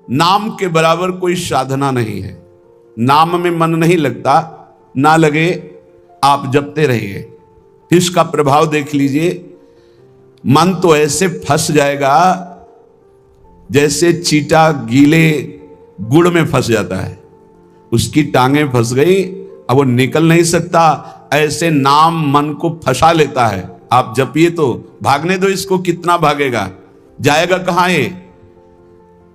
नाम के बराबर कोई साधना नहीं है। नाम में मन नहीं लगता, ना लगे आप जपते रहिए, इसका प्रभाव देख लीजिए। मन तो ऐसे फंस जाएगा जैसे चींटा गीले गुड़ में फंस जाता है, उसकी टांगें फंस गई, अब वो निकल नहीं सकता। ऐसे नाम मन को फंसा लेता है। आप जपिए तो भागने दो इसको, कितना भागेगा, जाएगा कहां ये?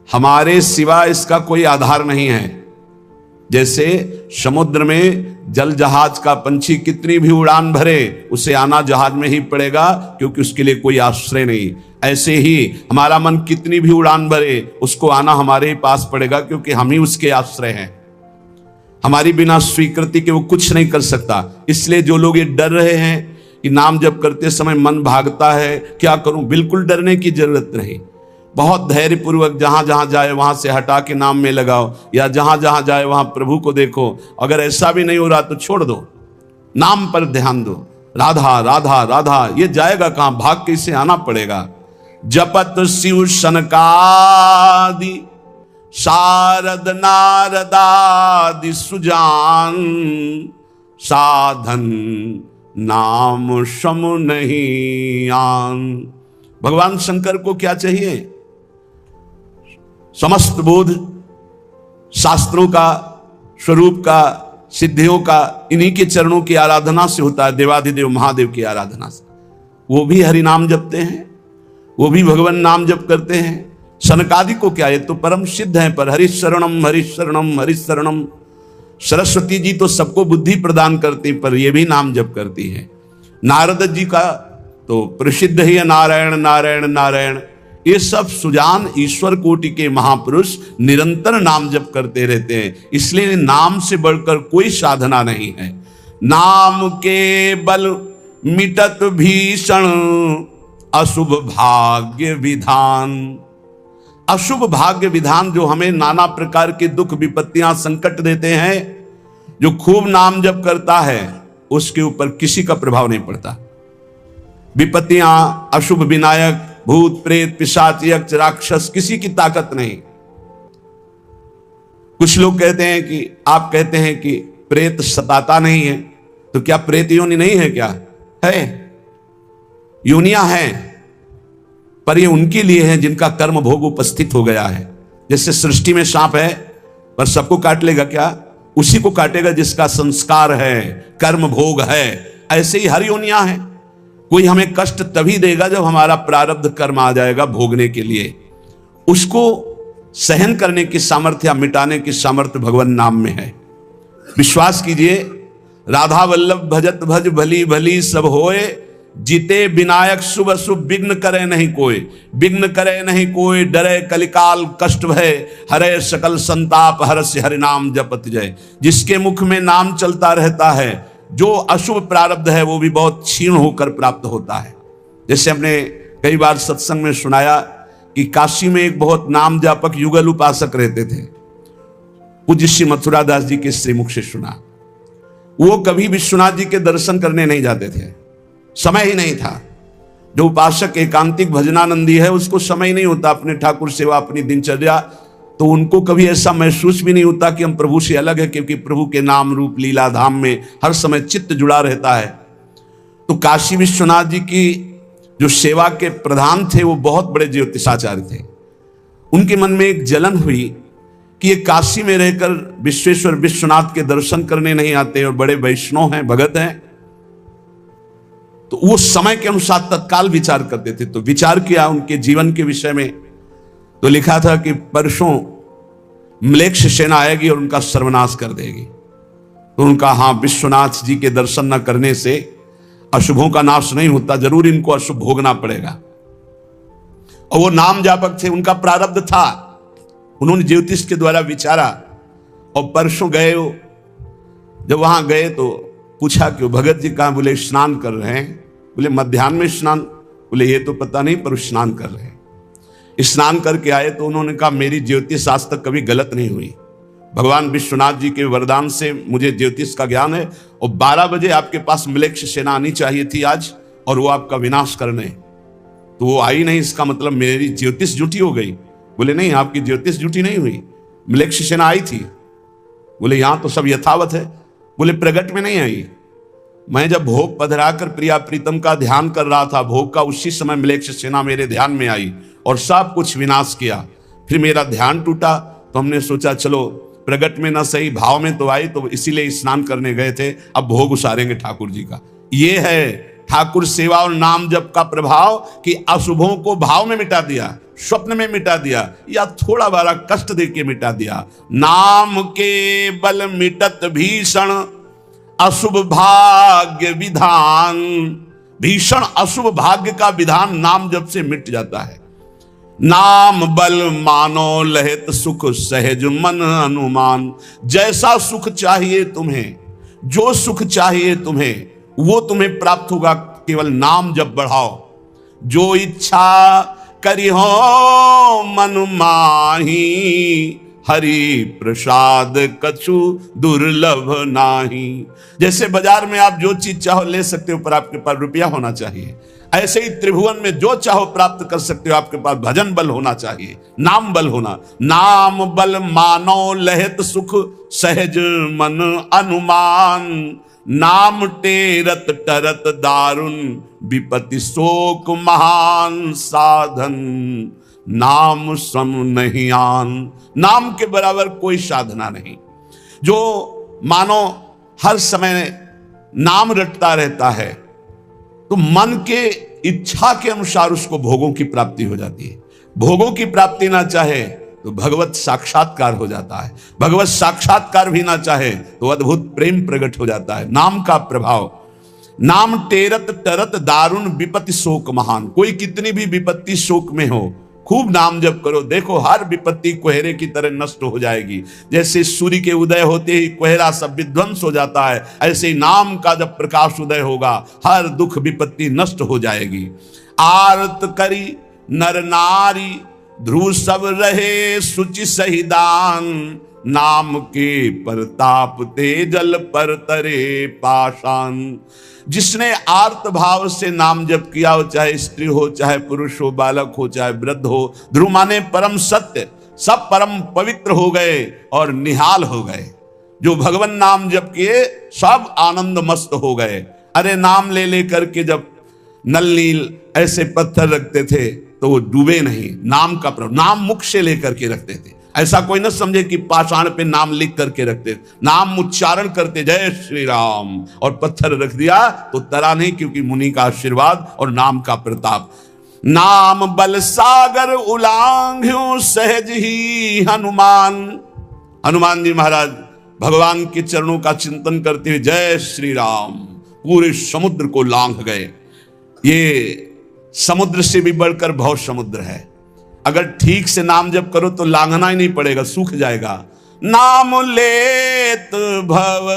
हमारे सिवा इसका कोई आधार नहीं है। जैसे समुद्र में जल जहाज का पंछी कितनी भी उड़ान भरे, उसे आना जहाज में ही पड़ेगा, क्योंकि उसके लिए कोई आश्रय नहीं। ऐसे ही हमारा मन कितनी भी उड़ान भरे, उसको आना हमारे ही पास पड़ेगा, क्योंकि हम ही उसके आश्रय हैं। हमारी बिना स्वीकृति के वो कुछ नहीं कर सकता। इसलिए जो लोग ये डर रहे हैं कि नाम जप करते समय मन भागता है, क्या करूं, बिल्कुल डरने की जरूरत नहीं। बहुत धैर्यपूर्वक जहां जहां जाए वहां से हटा के नाम में लगाओ, या जहां जहां जाए वहां प्रभु को देखो। अगर ऐसा भी नहीं हो रहा तो छोड़ दो, नाम पर ध्यान दो। राधा राधा राधा, ये जाएगा कहां, भाग के इसे आना पड़ेगा। जपत शिव सनकादि शारद नारदादि सुजान, साधन नाम सम नहीं आन। भगवान शंकर को क्या चाहिए? समस्त बोध शास्त्रों का, स्वरूप का, सिद्धियों का इन्हीं के चरणों की आराधना से होता है, देवाधिदेव महादेव की आराधना से। वो भी हरि नाम जपते हैं, वो भी भगवान नाम जप करते हैं। सनकादि को क्या, ये तो परम सिद्ध है, पर हरिशरणम हरिशरणम हरिशरणम। सरस्वती जी तो सबको बुद्धि प्रदान करती, पर ये भी नाम जप करती है। नारद जी का तो प्रसिद्ध ही है नारायण नारायण नारायण। ये सब सुजान ईश्वर कोटि के महापुरुष निरंतर नाम जप करते रहते हैं। इसलिए नाम से बढ़कर कोई साधना नहीं है। नाम के बल मिटत भीषण अशुभ भाग्य विधान। अशुभ भाग्य विधान जो हमें नाना प्रकार के दुख विपत्तियां संकट देते हैं, जो खूब नाम जप करता है उसके ऊपर किसी का प्रभाव नहीं पड़ता। विपत्तियां, अशुभ विनायक, भूत प्रेत पिशाच यक्ष राक्षस, किसी की ताकत नहीं। कुछ लोग कहते हैं कि, आप कहते हैं कि प्रेत सताता नहीं है, तो क्या प्रेत योनि नहीं है? क्या है? योनियां हैं, पर ये उनके लिए है जिनका कर्म भोग उपस्थित हो गया है। जैसे सृष्टि में सांप है, पर सबको काट लेगा क्या? उसी को काटेगा जिसका संस्कार है, कर्म भोग है। ऐसे ही हर योनियां हैं। कोई हमें कष्ट तभी देगा जब हमारा प्रारब्ध कर्म आ जाएगा भोगने के लिए। उसको सहन करने की सामर्थ्य, मिटाने की सामर्थ्य भगवान नाम में है। विश्वास कीजिए, राधा वल्लभ भजत भज भली भली सब होए, जीते विनायक शुभ अशुभ विघ्न करे नहीं कोई। विघ्न करे नहीं कोई, डरे कलिकाल कष्ट भय, हरे सकल संताप हर्ष हरि नाम जपत जय। जिसके मुख में नाम चलता रहता है, जो अशुभ प्रारब्ध है वो भी बहुत क्षीण होकर प्राप्त होता है। जैसे हमने कई बार सत्संग में सुनाया कि काशी में एक बहुत नाम जापक युगल उपासक रहते थे। पूज्य श्री मथुरा दास जी के श्रीमुख से सुना। वो कभी विश्वनाथ जी के दर्शन करने नहीं जाते थे, समय ही नहीं था। जो उपासक एकांतिक भजनानंदी है, उसको समय ही नहीं होता अपने ठाकुर सेवा, अपनी दिनचर्या, तो उनको कभी ऐसा महसूस भी नहीं होता कि हम प्रभु से अलग है, क्योंकि प्रभु के नाम रूप लीला धाम में हर समय चित्त जुड़ा रहता है। तो काशी विश्वनाथ जी की जो सेवा के प्रधान थे, वो बहुत बड़े ज्योतिषाचार्य थे। उनके मन में एक जलन हुई कि ये काशी में रहकर विश्वेश्वर विश्वनाथ के दर्शन करने नहीं आते और बड़े वैष्णव हैं, भगत हैं। तो वो समय के अनुसार तत्काल विचार करते थे। तो विचार किया उनके जीवन के विषय में, तो लिखा था कि परसों म्लेच्छ सेना आएगी और उनका सर्वनाश कर देगी। तो उनका, हाँ, विश्वनाथ जी के दर्शन न करने से अशुभों का नाश नहीं होता, जरूर इनको अशुभ भोगना पड़ेगा। और वो नाम जापक थे, उनका प्रारब्ध था। उन्होंने ज्योतिष के द्वारा विचारा और परसों गए। जब वहां गए तो पूछा कि भगत जी कहाँ? बोले स्नान कर रहे हैं। बोले मध्याह्न में स्नान? बोले ये तो पता नहीं, पर स्नान कर रहे हैं। स्नान करके आए तो उन्होंने कहा मेरी ज्योतिष आज तक कभी गलत नहीं हुई। भगवान विश्वनाथ जी के वरदान से मुझे ज्योतिष का ज्ञान है, और 12 बजे आपके पास म्लेच्छ सेना आनी चाहिए थी आज, और वो आपका विनाश करने, तो वो आई नहीं। इसका मतलब मेरी ज्योतिष झूठी हो गई। बोले नहीं, आपकी ज्योतिष झूठी नहीं हुई, मिलेक्ष सेना आई थी। बोले यहां तो सब यथावत है। बोले प्रगट में नहीं आई, मैं जब भोग पधराकर प्रिया प्रीतम का ध्यान कर रहा था भोग का, उसी समय मिलेक्ष सेना मेरे ध्यान में आई और सब कुछ विनाश किया। फिर मेरा ध्यान टूटा तो हमने सोचा चलो प्रगट में ना सही भाव में तो आई, तो इसीलिए स्नान करने गए थे, अब भोग उसारेंगे ठाकुर जी का। ये है ठाकुर सेवा और नाम जप का प्रभाव कि अशुभों को भाव में मिटा दिया, स्वप्न में मिटा दिया या थोड़ा बारा कष्ट देके मिटा दिया। नाम के बल मिटत भीषण अशुभ भाग्य विधान, भीषण अशुभ भाग्य का विधान नाम जप से मिट जाता है। नाम बल मानो लहित सुख सहज मन अनुमान, जैसा सुख चाहिए तुम्हें, जो सुख चाहिए तुम्हें वो तुम्हें प्राप्त होगा, केवल नाम जब बढ़ाओ। जो इच्छा करी हो मन माही, हरि प्रसाद कछु दुर्लभ नाही। जैसे बाजार में आप जो चीज चाहो ले सकते हो, पर आपके पास रुपया होना चाहिए। ऐसे ही त्रिभुवन में जो चाहो प्राप्त कर सकते हो, आपके पास भजन बल होना चाहिए, नाम बल होना। नाम बल मानो लहित सुख सहज मन अनुमान, नाम टेरत टरत दारुण विपत्ति शोक महान साधन, नाम सम नहीं आन। नाम के बराबर कोई साधना नहीं। जो मानो हर समय नाम रटता रहता है तो मन के इच्छा के अनुसार उसको भोगों की प्राप्ति हो जाती है। भोगों की प्राप्ति ना चाहे तो भगवत साक्षात्कार हो जाता है, भगवत साक्षात्कार भी ना चाहे तो अद्भुत प्रेम प्रकट हो जाता है। नाम का प्रभाव। नाम टेरत टरत दारुण विपत्ति शोक महान। कोई कितनी भी विपत्ति शोक में हो, खूब नाम जप करो, देखो हर विपत्ति कोहरे की तरह नष्ट हो जाएगी। जैसे सूर्य के उदय होते ही कोहरा सब विध्वंस हो जाता है, ऐसे ही नाम का जब प्रकाश उदय होगा हर दुख विपत्ति नष्ट हो जाएगी। आरत करी नर नारी ध्रुव सब रहे सुचि सहिदान, नाम के परताप ते जल पर तरे पाषाण। जिसने आर्त भाव से नाम जप किया हो, चाहे स्त्री हो, चाहे पुरुष हो, बालक हो, चाहे वृद्ध हो, ध्रुव माने परम सत्य, सब परम पवित्र हो गए और निहाल हो गए। जो भगवान नाम जप किए सब आनंद मस्त हो गए। अरे नाम ले लेकर के जब नल नील ऐसे पत्थर रखते थे तो वो डूबे नहीं। नाम का प्रभाव, नाम मुख से लेकर के रखते थे। ऐसा कोई न समझे कि पाषाण पे नाम लिख करके रखते, नाम उच्चारण करते जय श्री राम और पत्थर रख दिया तो तरा नहीं, क्योंकि मुनि का आशीर्वाद और नाम का प्रताप। नाम बल सागर उलांघ्यो सहज ही हनुमान। हनुमान जी महाराज भगवान के चरणों का चिंतन करते हुए जय श्री राम पूरे समुद्र को लांघ गए। ये समुद्र से भी बढ़कर भव समुद्र है। अगर ठीक से नाम जप करो तो लांघना ही नहीं पड़ेगा, सूख जाएगा। नाम लेत भव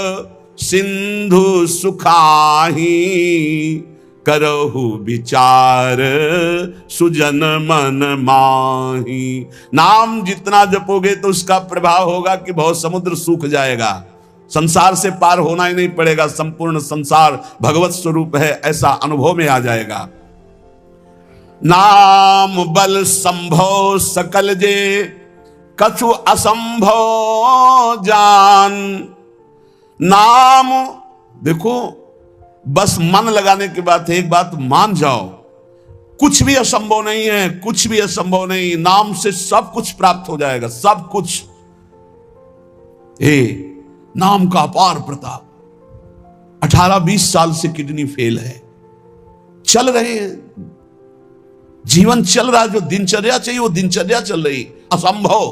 सिंधु सुखाही, करहु विचार सुजन मन माही। नाम जितना जपोगे तो उसका प्रभाव होगा कि भव समुद्र सूख जाएगा, संसार से पार होना ही नहीं पड़ेगा। संपूर्ण संसार भगवत स्वरूप है ऐसा अनुभव में आ जाएगा। नाम बल संभव सकल जे कछु असंभव जान। नाम देखो, बस मन लगाने के बाद एक बात मान जाओ, कुछ भी असंभव नहीं है, कुछ भी असंभव नहीं। नाम से सब कुछ प्राप्त हो जाएगा, सब कुछ। नाम का अपार प्रताप। 18-20 साल से किडनी फेल है, चल रहे हैं, जीवन चल रहा है। जो दिनचर्या चाहिए वो दिनचर्या चल रही। असंभव,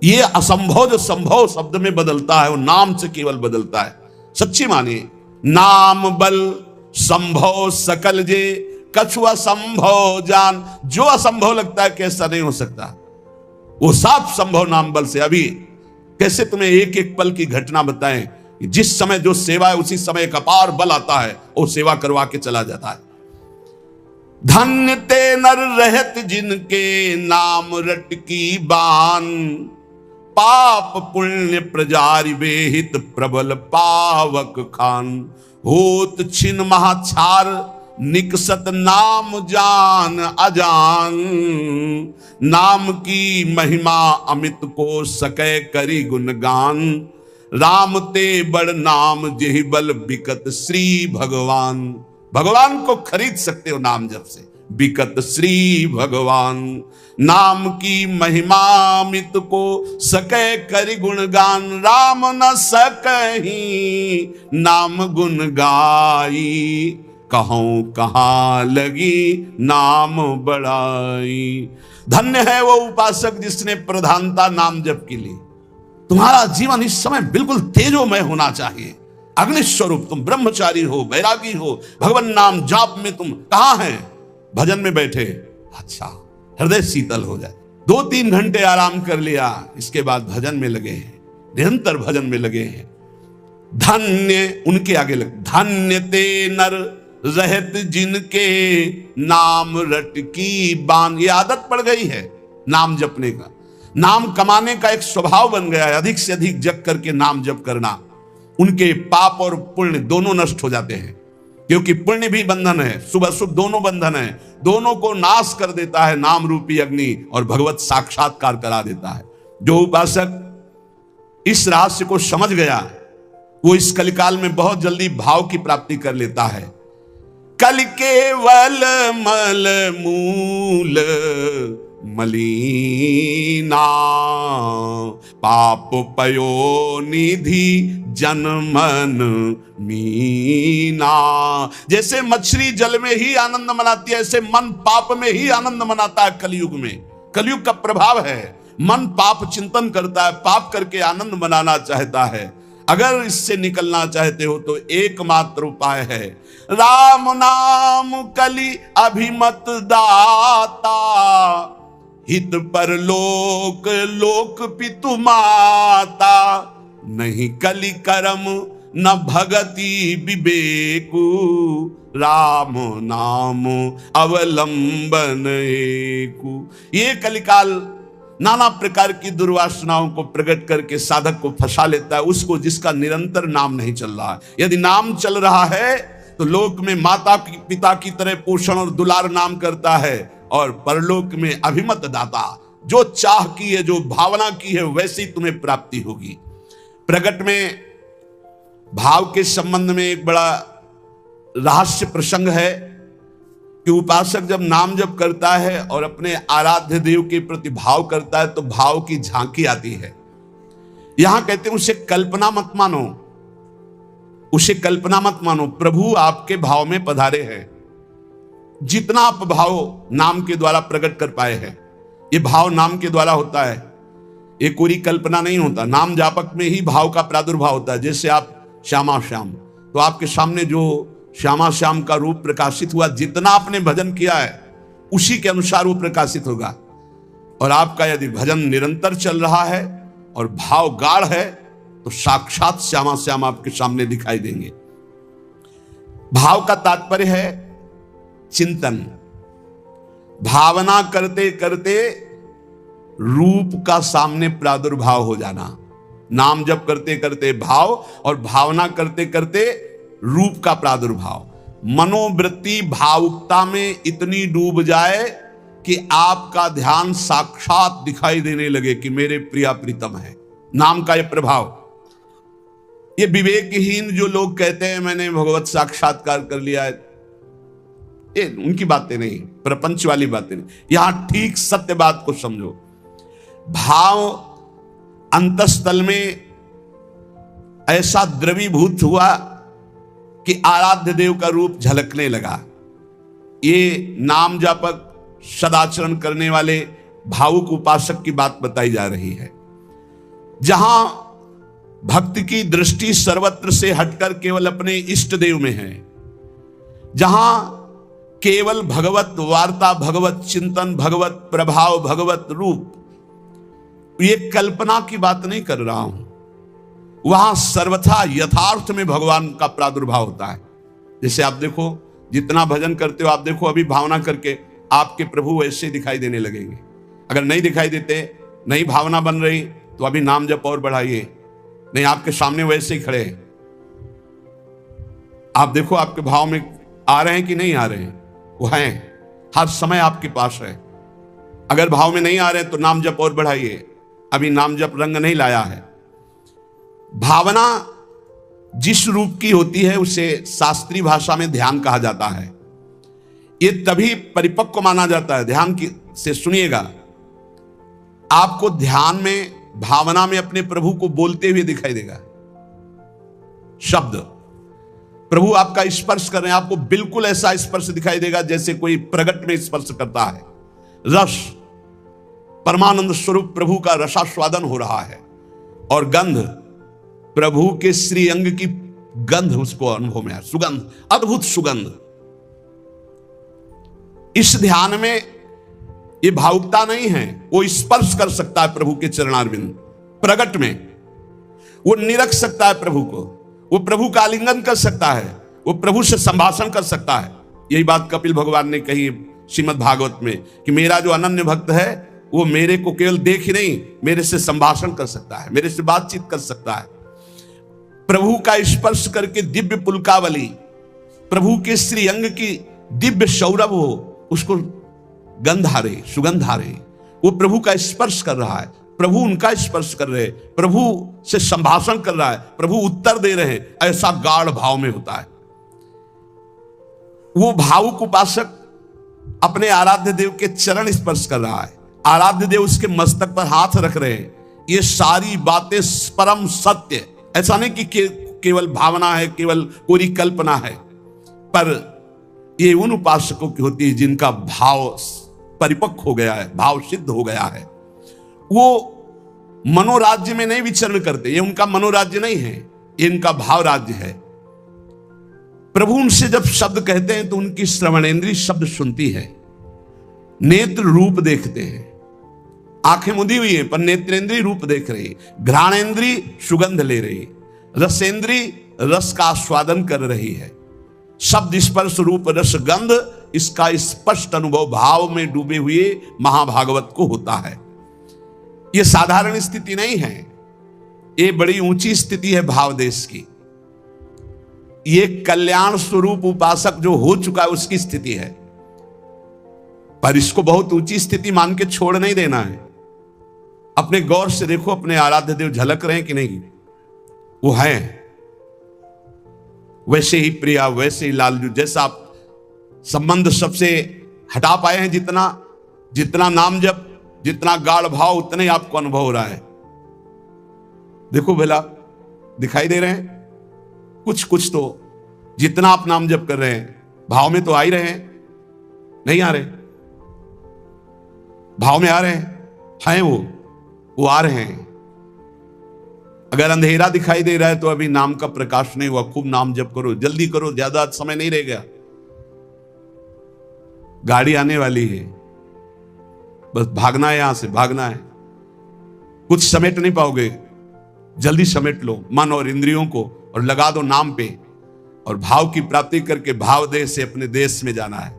ये असंभव जो संभव शब्द में बदलता है वो नाम से केवल बदलता है। सच्ची मानिए, नाम बल संभव सकल जे कछु असंभव जान। जो असंभव लगता है कैसा नहीं हो सकता, वो सब संभव नाम बल से। अभी कैसे तुम्हें एक एक पल की घटना बताएं, जिस समय जो सेवा है उसी समय एक अपार बल आता है और सेवा करवा के चला जाता है। धन्य ते नर रहत जिनके नाम रट की बान, पाप पुण्य प्रजारि बेहित प्रबल पावक खान। होत छिन महाछार निकसत नाम जान अजान, नाम की महिमा अमित को सकै करी गुणगान, राम ते बड़ नाम जेहि बल बिकत श्री भगवान। भगवान को खरीद सकते हो नाम जप से, बिकत श्री भगवान, नाम की महिमा अमित को सकै करि गुणगान, राम न सकहि नाम गुण गाई, कहूं कहां लगी नाम बड़ाई। धन्य है वो उपासक जिसने प्रधानता नाम जप की ली। तुम्हारा जीवन इस समय बिल्कुल तेजोमय होना चाहिए, अग्नि स्वरूप। तुम ब्रह्मचारी हो, बैरागी हो, भगवान नाम जाप में तुम कहां हैं? भजन में बैठे, अच्छा हृदय शीतल हो जाए। 2-3 घंटे आराम कर लिया, इसके बाद भजन में लगे हैं, निरंतर भजन में लगे हैं। धन्य, उनके आगे लगे, धन्य ते नर रहत जिनके नाम रट की बान। ये आदत पड़ गई है नाम जपने का, नाम कमाने का एक स्वभाव बन गया है। अधिक से अधिक जप करके नाम जप करना, उनके पाप और पुण्य दोनों नष्ट हो जाते हैं, क्योंकि पुण्य भी बंधन है, शुभ अशुभ दोनों बंधन है, दोनों को नाश कर देता है नाम रूपी अग्नि, और भगवत साक्षात्कार करा देता है। जो उपासक इस रहस्य को समझ गया वो इस कलिकाल में बहुत जल्दी भाव की प्राप्ति कर लेता है। कल केवल मल मूल मलीना, पाप पयो निधि जनमन मीना। जैसे मछली जल में ही आनंद मनाती है, ऐसे मन पाप में ही आनंद मनाता है कलयुग में। कलयुग का प्रभाव है, मन पाप चिंतन करता है, पाप करके आनंद मनाना चाहता है। अगर इससे निकलना चाहते हो तो एकमात्र उपाय है राम नाम कलि अभिमत दाता, हित पर लोक लोक पितु माता, नहीं कलि कर्म न भगति विवेकु, राम नाम अवलंबन एकु। ये कलिकाल नाना प्रकार की दुर्वासनाओं को प्रकट करके साधक को फंसा लेता है, उसको जिसका निरंतर नाम नहीं चल रहा है। यदि नाम चल रहा है तो लोक में माता पिता की तरह पोषण और दुलार नाम करता है, और परलोक में अभिमत दाता, जो चाह की है, जो भावना की है, वैसी तुम्हें प्राप्ति होगी। प्रकट में भाव के संबंध में एक बड़ा रहस्य प्रसंग है कि उपासक जब नाम जप करता है और अपने आराध्य देव के प्रति भाव करता है तो भाव की झांकी आती है। यहां कहते हैं उसे कल्पना मत मानो, उसे कल्पना मत मानो, प्रभु आपके भाव में पधारे हैं। जितना आप भाव नाम के द्वारा प्रकट कर पाए हैं, ये भाव नाम के द्वारा होता है, ये कोई कल्पना नहीं होता। नाम जापक में ही भाव का प्रादुर्भाव होता है। जैसे आप श्यामा श्याम, तो आपके सामने जो श्यामा श्याम का रूप प्रकाशित हुआ, जितना आपने भजन किया है उसी के अनुसार वो प्रकाशित होगा। और आपका यदि भजन निरंतर चल रहा है और भाव गाढ़ है तो साक्षात श्यामा श्याम आपके सामने दिखाई देंगे। भाव का तात्पर्य है चिंतन। भावना करते करते रूप का सामने प्रादुर्भाव हो जाना। नाम जप करते करते भाव, और भावना करते करते रूप का प्रादुर्भाव। मनोवृत्ति भावुकता में इतनी डूब जाए कि आपका ध्यान साक्षात दिखाई देने लगे कि मेरे प्रिया प्रीतम है। नाम का यह प्रभाव। ये विवेकहीन जो लोग कहते हैं मैंने भगवत साक्षात्कार कर लिया है, ये उनकी बातें नहीं, प्रपंच वाली बातें नहीं। यहां ठीक सत्य बात को समझो। भाव अंतस्थल में ऐसा द्रवीभूत हुआ कि आराध्य देव का रूप झलकने लगा। ये नाम जापक सदाचरण करने वाले भावुक उपासक की बात बताई जा रही है। जहां भक्ति की दृष्टि सर्वत्र से हटकर केवल अपने इष्ट देव में है, जहां केवल भगवत वार्ता, भगवत चिंतन, भगवत प्रभाव, भगवत रूप, ये कल्पना की बात नहीं कर रहा हूं, वहां सर्वथा यथार्थ में भगवान का प्रादुर्भाव होता है। जैसे आप देखो, जितना भजन करते हो आप देखो, अभी भावना करके आपके प्रभु वैसे दिखाई देने लगेंगे। अगर नहीं दिखाई देते, नहीं भावना बन रही, तो अभी नाम जप और बढ़ाइए, नहीं आपके सामने वैसे ही खड़े हैं। आप देखो आपके भाव में आ रहे हैं कि नहीं आ रहे हैं? वो हैं, हर समय आपके पास है। अगर भाव में नहीं आ रहे हैं तो नाम जप और बढ़ाइए, अभी नाम जप रंग नहीं लाया है। भावना जिस रूप की होती है उसे शास्त्रीय भाषा में ध्यान कहा जाता है। ये तभी परिपक्व माना जाता है। ध्यान की से सुनिएगा, आपको ध्यान में, भावना में अपने प्रभु को बोलते हुए दिखाई देगा। शब्द प्रभु आपका स्पर्श कर रहे हैं, आपको बिल्कुल ऐसा स्पर्श दिखाई देगा जैसे कोई प्रगट में स्पर्श करता है। रस, परमानंद स्वरूप प्रभु का रसास्वादन हो रहा है, और गंध, प्रभु के श्री अंग की गंध उसको अनुभव में है। सुगंध, अद्भुत सुगंध। इस ध्यान में ये भावुकता नहीं है, वो स्पर्श कर सकता है प्रभु के चरणारविंद। प्रगट में वो निरख सकता है प्रभु को, वो प्रभु का आलिंगन कर सकता है, वो प्रभु से संभाषण कर सकता है। यही बात कपिल भगवान ने कही श्रीमद् भागवत में कि मेरा जो अनन्य भक्त है वो मेरे को केवल देख ही नहीं, मेरे से संभाषण कर सकता है, मेरे से बातचीत कर सकता है। प्रभु का स्पर्श करके दिव्य पुलकावली, प्रभु के श्री अंग की दिव्य सौरभ हो, उसको गंधारे, सुगंधारे, वो प्रभु का स्पर्श कर रहा है, प्रभु उनका स्पर्श कर रहे, प्रभु से संभाषण कर रहा है, प्रभु उत्तर दे रहे हैं, ऐसा गाढ़ भाव में होता है। वो भावुक उपासक अपने आराध्य देव के चरण स्पर्श कर रहा है, आराध्य देव उसके मस्तक पर हाथ रख रहे हैं। ये सारी बातें परम सत्य, ऐसा नहीं कि केवल भावना है, केवल पूरी कल्पना है, पर ये उन उपासकों की होती है जिनका भाव परिपक्व हो गया है, भाव सिद्ध हो गया है। वो मनोराज्य में नहीं विचरण करते, ये उनका मनोराज्य नहीं है, ये इनका भाव राज्य है। प्रभु उनसे जब शब्द कहते हैं तो उनकी श्रवणेंद्रिय शब्द सुनती है, नेत्र रूप देखते हैं, आंखें मुदी हुई हैं पर नेत्रेंद्रिय रूप देख रही, घ्राणेंद्रिय सुगंध ले रही, रसेंद्रिय रस का आस्वादन कर रही है। शब्द स्पर्श रूप रस गंध, इसका स्पष्ट अनुभव भाव में डूबे हुए महाभागवत को होता है। यह साधारण स्थिति नहीं है, ये बड़ी ऊंची स्थिति है भाव देश की। ये कल्याण स्वरूप उपासक जो हो चुका है उसकी स्थिति है, पर इसको बहुत ऊंची स्थिति मान के छोड़ नहीं देना है। अपने गौर से देखो, अपने आराध्य देव झलक रहे हैं कि नहीं? वो है वैसे ही प्रिया, वैसे ही लालजू। जैसा आप संबंध सबसे हटा पाए हैं, जितना नाम जप, जितना गाढ़ भाव, उतना ही आपको अनुभव हो रहा है। देखो भला, दिखाई दे रहे हैं कुछ तो, जितना आप नाम जप कर रहे हैं भाव में तो आ ही रहे हैं, नहीं आ रहे? भाव में आ रहे हैं, वो आ रहे हैं। अगर अंधेरा दिखाई दे रहा है तो अभी नाम का प्रकाश नहीं हुआ। खूब नाम जप करो, जल्दी करो, ज्यादा समय नहीं रह गया, गाड़ी आने वाली है, बस भागना है, यहां से भागना है। कुछ समेट नहीं पाओगे, जल्दी समेट लो मन और इंद्रियों को और लगा दो नाम पे, और भाव की प्राप्ति करके भाव देश से अपने देश में जाना है,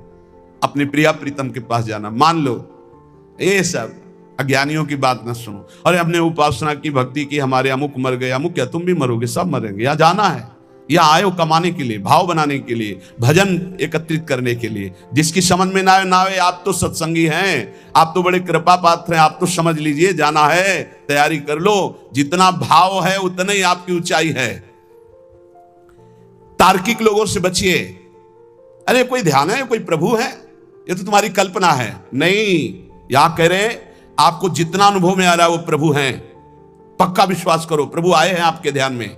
अपने प्रिया प्रीतम के पास जाना। मान लो ये सब अज्ञानियों की बात न सुनो। अरे हमने उपासना की, भक्ति की, हमारे अमुक मर गए, अमुक क्या तुम भी मरोगे? सब मरेंगे। यहाँ जाना है, यहाँ आए हो कमाने के लिए, भाव बनाने के लिए, भजन एकत्रित करने के लिए। जिसकी समझ में ना आए, आप तो सत्संगी हैं, आप तो बड़े कृपा पात्र हैं, आप तो समझ लीजिए, जाना है, तैयारी कर लो। जितना भाव है उतना ही आपकी ऊंचाई है। तार्किक लोगों से बचिए। अरे कोई ध्यान है, कोई प्रभु है, ये तो तुम्हारी कल्पना है। नहीं, यहां कह रहे हैं आपको जितना अनुभव में आ रहा है वो प्रभु हैं। पक्का विश्वास करो, प्रभु आए हैं आपके ध्यान में।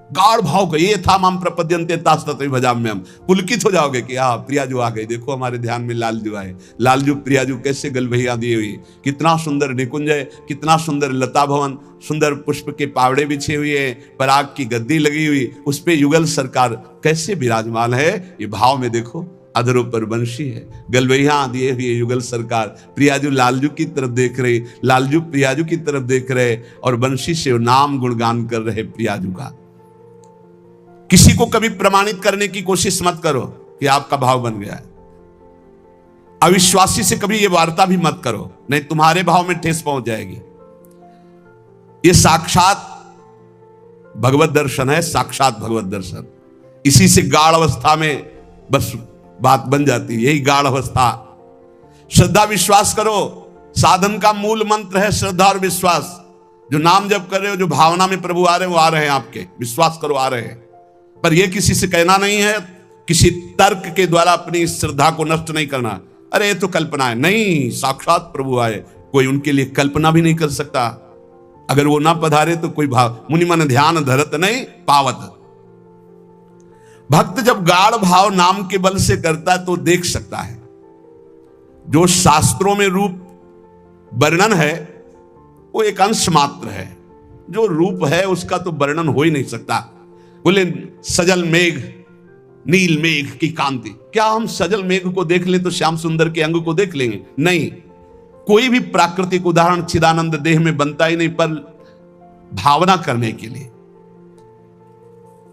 गाढ़ भाव का ये था, माम प्रपद्यन्ते तास्तते भजाम में हम पुलकित हो जाओगे कि हाँ प्रियाजू आ गए, देखो हमारे ध्यान में लालजू आए। लालजू प्रियाजू कैसे गलभैया दिए हुई, कितना सुंदर निकुंज है, कितना सुंदर लता भवन, सुंदर पुष्प के पावड़े बिछे हुए, पराग की गद्दी लगी हुई, उस पे युगल सरकार कैसे विराजमान है। ये भाव में देखो, अधरों पर बंशी है, गलवैया दिए हुए युगल सरकार, प्रियाजू लालजू की तरफ देख रहे, लालजू प्रियाजू की तरफ देख रहे, और बंशी से नाम गुणगान कर रहे प्रियाजू का। किसी को कभी प्रमाणित करने की कोशिश मत करो कि आपका भाव बन गया है। अविश्वासी से कभी ये वार्ता भी मत करो, नहीं तुम्हारे भाव में ठेस पहुंच जाएगी। ये साक्षात भगवत दर्शन है, साक्षात भगवत दर्शन। इसी से गाढ़ अवस्था में बस बात बन जाती है। यही गाढ़ अवस्था। श्रद्धा विश्वास करो। साधन का मूल मंत्र है श्रद्धा और विश्वास। जो नाम जप कर रहे हो, जो भावना में प्रभु आ रहे हैं, वो आ रहे हैं आपके, विश्वास करो आ रहे हैं। पर यह किसी से कहना नहीं है, किसी तर्क के द्वारा अपनी श्रद्धा को नष्ट नहीं करना। अरे ये तो कल्पना है, नहीं, साक्षात प्रभु आए, कोई उनके लिए कल्पना भी नहीं कर सकता। अगर वो ना पधारे तो कोई भाव, मुनि मन ध्यान धरत नहीं पावत। भक्त जब गाढ़ भाव नाम के बल से करता है तो देख सकता है। जो शास्त्रों में रूप वर्णन है वो एक अंश मात्र है। जो रूप है उसका तो वर्णन हो ही नहीं सकता। बोले सजल मेघ नील मेघ की कांति, क्या हम सजल मेघ को देख ले तो श्याम सुंदर के अंग को देख लेंगे? नहीं। कोई भी प्राकृतिक उदाहरण चिदानंद देह में बनता ही नहीं, पर भावना करने के लिए।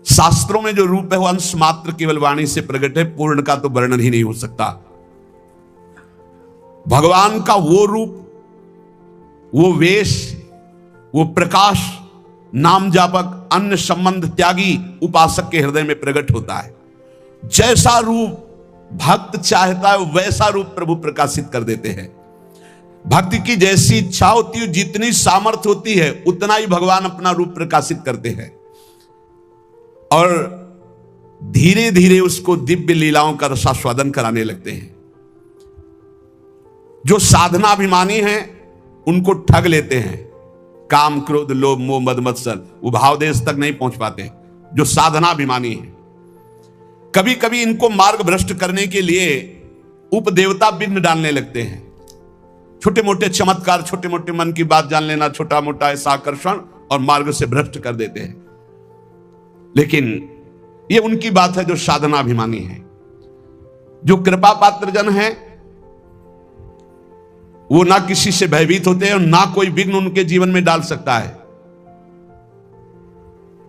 शास्त्रों में जो रूप है वो अंश मात्र केवल वाणी से प्रकट है, पूर्ण का तो वर्णन ही नहीं हो सकता। भगवान का वो रूप, वो वेश, वो प्रकाश नाम जापक अन्य संबंध त्यागी उपासक के हृदय में प्रकट होता है। जैसा रूप भक्त चाहता है वैसा रूप प्रभु प्रकाशित कर देते हैं। भक्ति की जैसी इच्छा होती है, जितनी सामर्थ्य होती है, उतना ही भगवान अपना रूप प्रकाशित करते हैं और धीरे धीरे उसको दिव्य लीलाओं का रसास्वादन कराने लगते हैं। जो साधनाभिमानी हैं उनको ठग लेते हैं। काम क्रोध लोभ मोह मद मत्सर, वो भाव देश तक नहीं पहुंच पाते। जो साधनाभिमानी हैं, कभी कभी इनको मार्ग भ्रष्ट करने के लिए उपदेवता विघ्न डालने लगते हैं। छोटे मोटे चमत्कार, छोटे मोटे मन की बात जान लेना, छोटा मोटा ऐसा आकर्षण, और मार्ग से भ्रष्ट कर देते हैं। लेकिन ये उनकी बात है जो साधनाभिमानी है। जो कृपा पात्र जन है वो ना किसी से भयभीत होते हैं और ना कोई विघ्न उनके जीवन में डाल सकता है।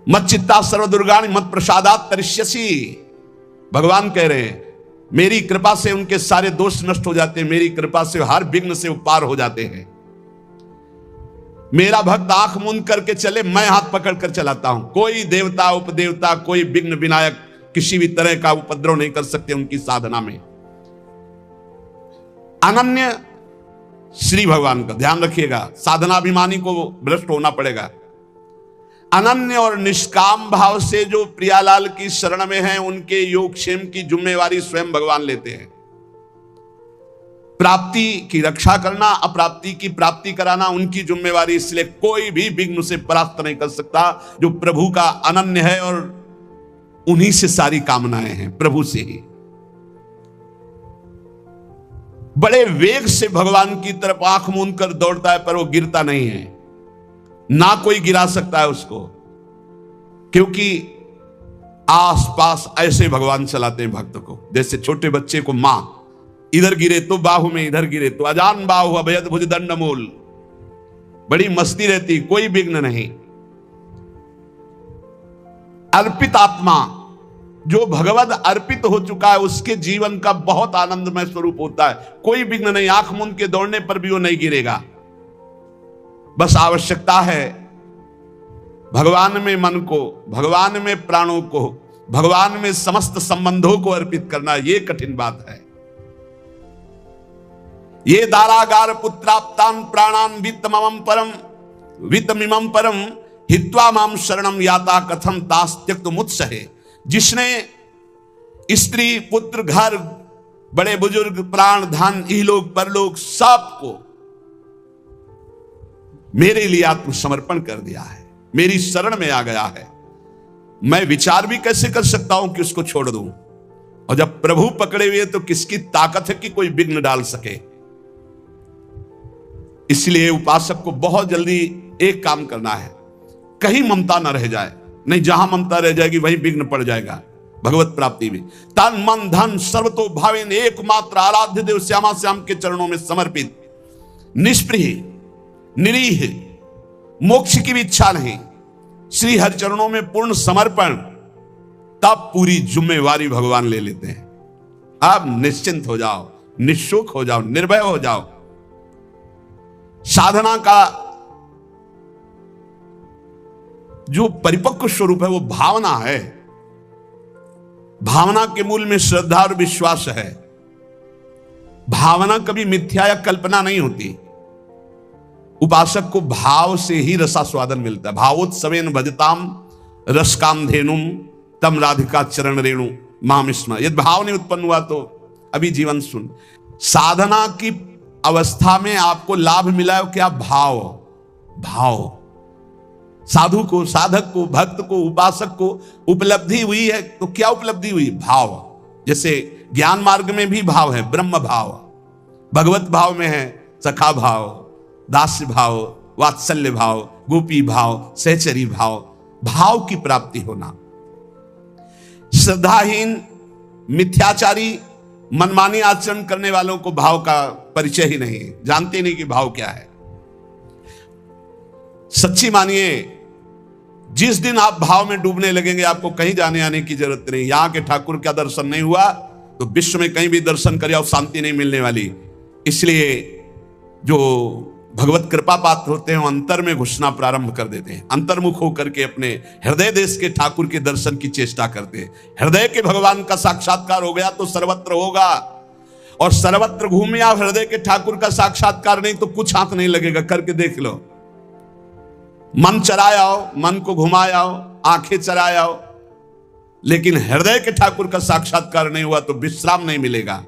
मत चित्ता सर्वदुर्गाणि मत प्रसादात तरिष्यसि, भगवान कह रहे हैं मेरी कृपा से उनके सारे दोष नष्ट हो जाते हैं, मेरी कृपा से हर विघ्न से वो पार हो जाते हैं। मेरा भक्त आंख मूंद करके चले, मैं हाथ पकड़ कर चलाता हूं। कोई देवता उपदेवता, कोई विघ्न विनायक किसी भी तरह का उपद्रव नहीं कर सकते उनकी साधना में। अनन्य श्री भगवान का ध्यान रखिएगा, साधनाभिमानी को भ्रष्ट होना पड़ेगा। अनन्य और निष्काम भाव से जो प्रियालाल की शरण में हैं, उनके योगक्षेम की जिम्मेवारी स्वयं भगवान लेते हैं। प्राप्ति की रक्षा करना, अप्राप्ति की प्राप्ति कराना उनकी जिम्मेवारी, इसलिए कोई भी विघ्न से परास्त नहीं कर सकता। जो प्रभु का अनन्य है और उन्हीं से सारी कामनाएं हैं, प्रभु से ही। बड़े वेग से भगवान की तरफ आंख मूंद कर दौड़ता है, पर वो गिरता नहीं है, ना कोई गिरा सकता है उसको, क्योंकि आसपास ऐसे भगवान चलाते हैं भक्त को। जैसे छोटे बच्चे को मां इधर गिरे तो बाहु में, इधर गिरे तो अजान बाहु अभयद भुज दंड मूल, बड़ी मस्ती रहती, कोई विघ्न नहीं। अर्पित आत्मा जो भगवद अर्पित हो चुका है, उसके जीवन का बहुत आनंदमय स्वरूप होता है। कोई विघ्न नहीं, आंख मूंद के दौड़ने पर भी वो नहीं गिरेगा। बस आवश्यकता है भगवान में मन को, भगवान में प्राणों को, भगवान में समस्त संबंधों को अर्पित करना। यह कठिन बात है। ये दारागार पुत्राप्तान प्राणान वित्तमम परम वित्तमिमम परम हित्वा माम शरणम याता कथम तास त्यक्त मुत्सहे। जिसने स्त्री पुत्र घर बड़े बुजुर्ग प्राण धन इहलोक परलोक सबको मेरे लिए आत्मसमर्पण कर दिया है, मेरी शरण में आ गया है, मैं विचार भी कैसे कर सकता हूं कि उसको छोड़ दूं। और जब प्रभु पकड़े हुए तो किसकी ताकत है कि कोई विघ्न डाल सके। इसलिए उपासक को बहुत जल्दी एक काम करना है, कहीं ममता न रह जाए। नहीं, जहां ममता रह जाएगी वहीं विघ्न पड़ जाएगा भगवत प्राप्ति में। तन मन धन सर्वतो भावेन एकमात्र आराध्य देव श्यामा श्याम के चरणों में समर्पित, निष्प्रिय निरीह, मोक्ष की भी इच्छा नहीं, श्री हरि चरणों में पूर्ण समर्पण, तब पूरी जिम्मेवारी भगवान ले लेते हैं। अब निश्चिंत हो जाओ, निःशुक हो जाओ, निर्भय हो जाओ। साधना का जो परिपक्व स्वरूप है वो भावना है। भावना के मूल में श्रद्धा और विश्वास है। भावना कभी मिथ्या या कल्पना नहीं होती। उपासक को भाव से ही रसास्वादन मिलता है। भावोत्सवेन भजताम रसकाम धेनुम तम राधिका चरण रेणु माम स्मर। यदि भाव नहीं उत्पन्न हुआ तो अभी जीवन सुन। साधना की अवस्था में आपको लाभ मिला है क्या? भाव। भाव साधु को, साधक को, भक्त को, उपासक को उपलब्धि हुई है तो क्या उपलब्धि हुई? भाव। जैसे ज्ञान मार्ग में भी भाव है, ब्रह्म भाव, भगवत भाव में है सखा भाव, दास्य भाव, वात्सल्य भाव, गोपी भाव, सहचरी भाव, भाव की प्राप्ति होना। श्रद्धाहीन, मिथ्याचारी, मनमानी आचरण करने वालों को भाव का परिचय ही नहीं, जानते नहीं कि भाव क्या है। सच्ची मानिए, जिस दिन आप भाव में डूबने लगेंगे आपको कहीं जाने आने की जरूरत नहीं। यहां के ठाकुर का दर्शन नहीं हुआ तो विश्व में कहीं भी दर्शन करिए और शांति नहीं मिलने वाली। इसलिए जो भगवत कृपा पात्र होते हैं अंतर में घुसना प्रारंभ कर देते हैं। अंतर्मुख होकर के अपने हृदय देश के ठाकुर के दर्शन की चेष्टा करते हैं। हृदय के भगवान का साक्षात्कार हो गया तो सर्वत्र होगा, और सर्वत्र घूमे आप, हृदय के ठाकुर का साक्षात्कार नहीं तो कुछ हाथ नहीं लगेगा। करके देख लो। मन चराए आओ, मन को घुमाए आओ, आंखें चराए आओ, लेकिन हृदय के ठाकुर का साक्षात्कार नहीं हुआ तो विश्राम नहीं मिलेगा।